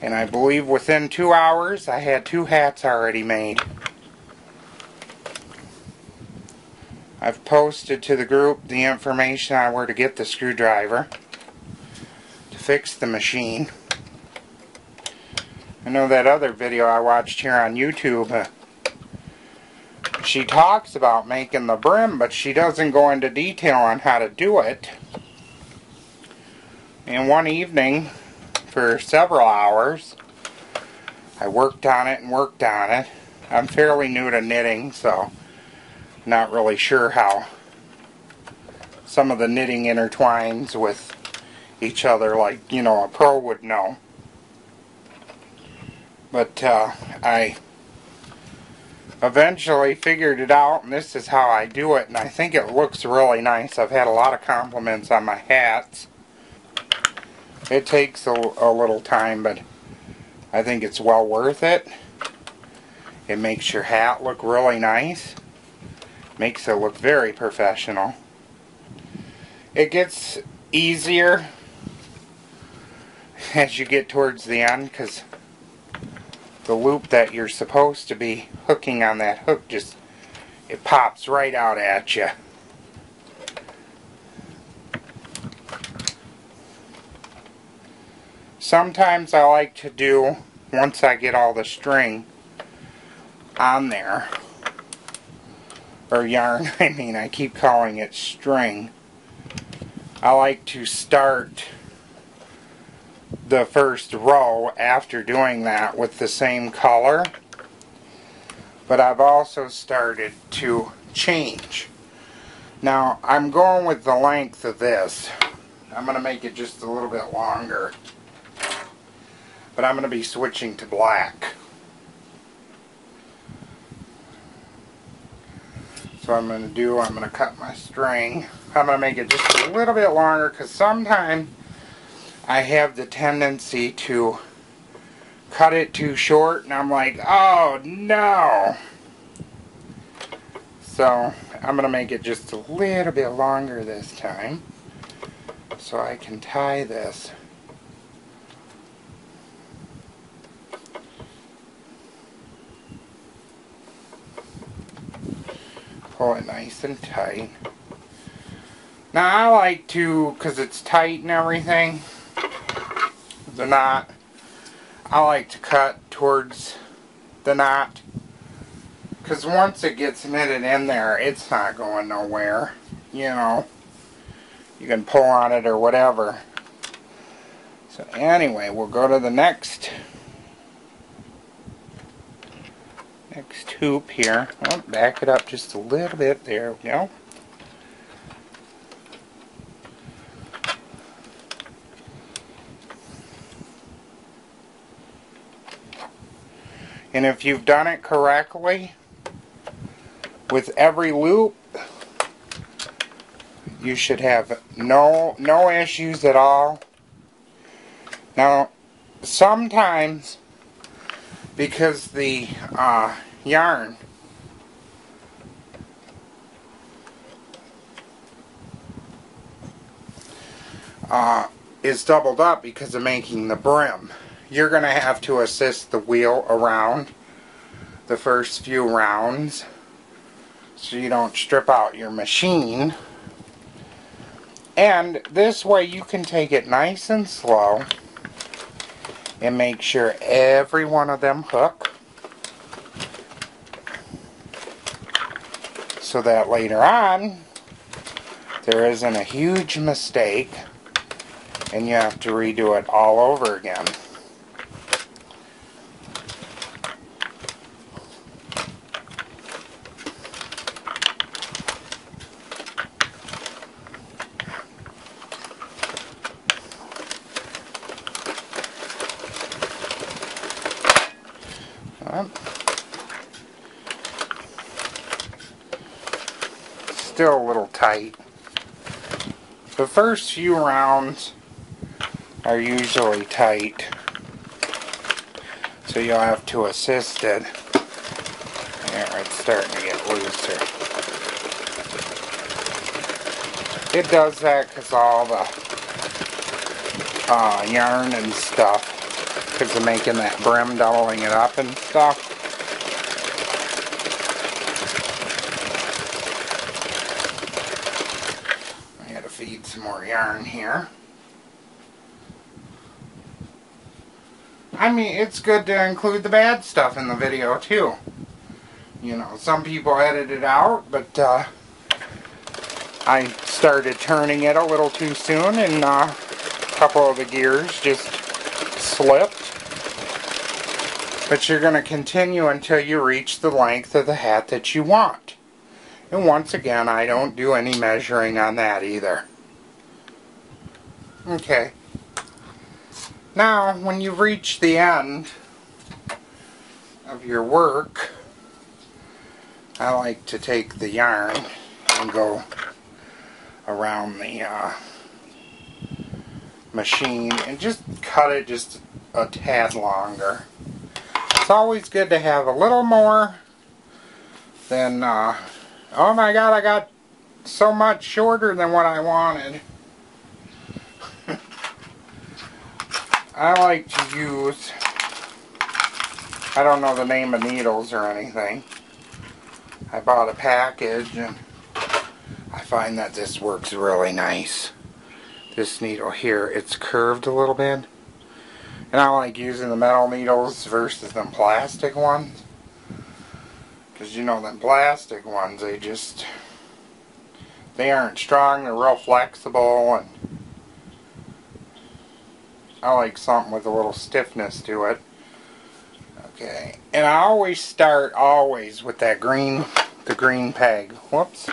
And I believe within 2 hours I had 2 hats already made. I've posted to the group the information on where to get the screwdriver to fix the machine. I know that other video I watched here on YouTube, she talks about making the brim, but she doesn't go into detail on how to do it. And one evening, for several hours, I worked on it and worked on it. I'm fairly new to knitting, so not really sure how some of the knitting intertwines with each other like, you know, a pro would know. But I eventually figured it out, and this is how I do it, and I think it looks really nice. I've had a lot of compliments on my hats. It takes a little time, but I think it's well worth it. It makes your hat look really nice. Makes it look very professional. It gets easier as you get towards the end, because the loop that you're supposed to be hooking on that hook it pops right out at you. Sometimes I like to do, once I get all the string on there, or yarn, I mean, I keep calling it string. I like to start the first row after doing that with the same color. But I've also started to change. Now, I'm going with the length of this. I'm going to make it just a little bit longer. But I'm going to be switching to black. So what I'm going to cut my string. I'm going to make it just a little bit longer, because sometimes I have the tendency to cut it too short, and I'm like, oh no! So I'm going to make it just a little bit longer this time, so I can tie this. Pull it nice and tight. Now I like to, because it's tight and everything, the knot, I like to cut towards the knot, because once it gets knitted in there, it's not going nowhere. You know, you can pull on it or whatever. So anyway, we'll go to the next hoop here. Oh, back it up just a little bit. There we go. And if you've done it correctly, with every loop, you should have no issues at all. Now, sometimes, because the yarn is doubled up because of making the brim, you're going to have to assist the wheel around the first few rounds so you don't strip out your machine. And this way you can take it nice and slow and make sure every one of them hook, so that later on there isn't a huge mistake and you have to redo it all over again. Still a little tight. The first few rounds are usually tight, so you'll have to assist it. There, it's starting to get looser. It does that because all the yarn and stuff because of making that brim, doubling it up and stuff. I gotta feed some more yarn here. I mean, it's good to include the bad stuff in the video too. You know, some people edit it out, but I started turning it a little too soon and a couple of the gears just slipped. But you're going to continue until you reach the length of the hat that you want. And once again, I don't do any measuring on that either. Okay. Now, when you reach the end of your work, I like to take the yarn and go around the machine and just cut it just a tad longer. It's always good to have a little more than, oh my god, I got so much shorter than what I wanted. I like to use, I don't know the name of needles or anything. I bought a package and I find that this works really nice. This needle here, it's curved a little bit. And I like using the metal needles versus them plastic ones. Because you know, them plastic ones, they aren't strong, they're real flexible, and I like something with a little stiffness to it. Okay, and I always start with that the green peg. Whoops.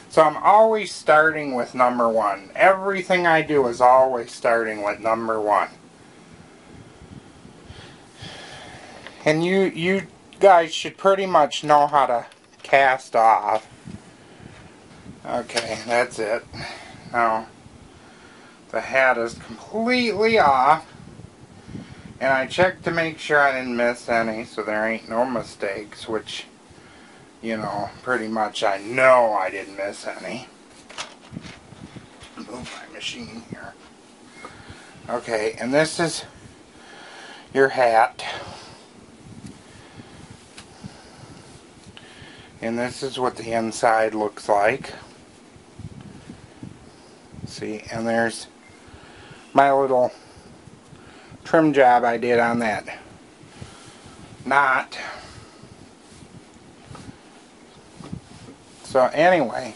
So I'm always starting with number 1. Everything I do is always starting with number 1. And you guys should pretty much know how to cast off. Okay, that's it. Now, the hat is completely off. And I checked to make sure I didn't miss any, so there ain't no mistakes, which, you know, pretty much I know I didn't miss any. Move my machine here. Okay, and this is your hat. And this is what the inside looks like. See, and there's my little trim job I did on that knot. So anyway,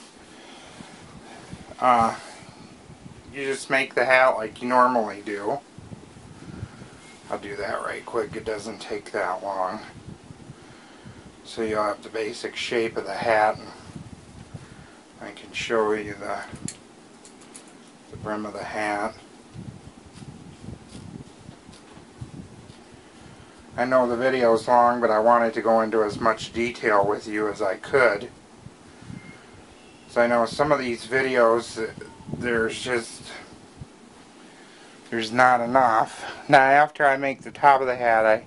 you just make the hat like you normally do. I'll do that right quick, it doesn't take that long. So you'll have the basic shape of the hat, and I can show you the brim of the hat. I know the video is long, but I wanted to go into as much detail with you as I could. So I know some of these videos, there's not enough. Now after I make the top of the hat, I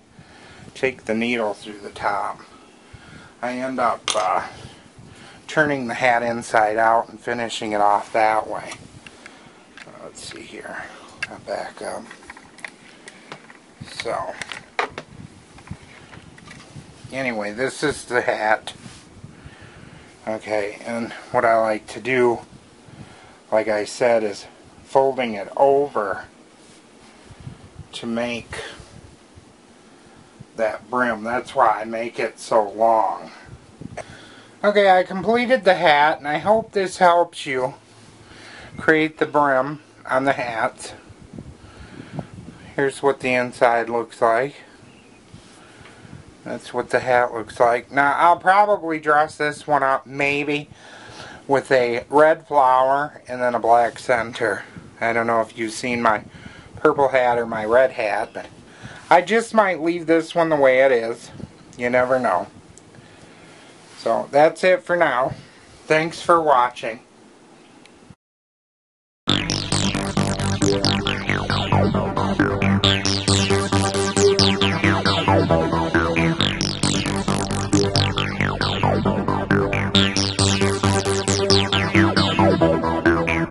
take the needle through the top. I end up turning the hat inside out and finishing it off that way. Let's see here. I'll back up. So, anyway, this is the hat. Okay, and what I like to do, like I said, is folding it over to make that brim. That's why I make it so long. Okay, I completed the hat, and I hope this helps you create the brim on the hat. Here's what the inside looks like. That's what the hat looks like. Now, I'll probably dress this one up maybe with a red flower and then a black center. I don't know if you've seen my purple hat or my red hat, but I just might leave this one the way it is. You never know. So, that's it for now. Thanks for watching. Thank you.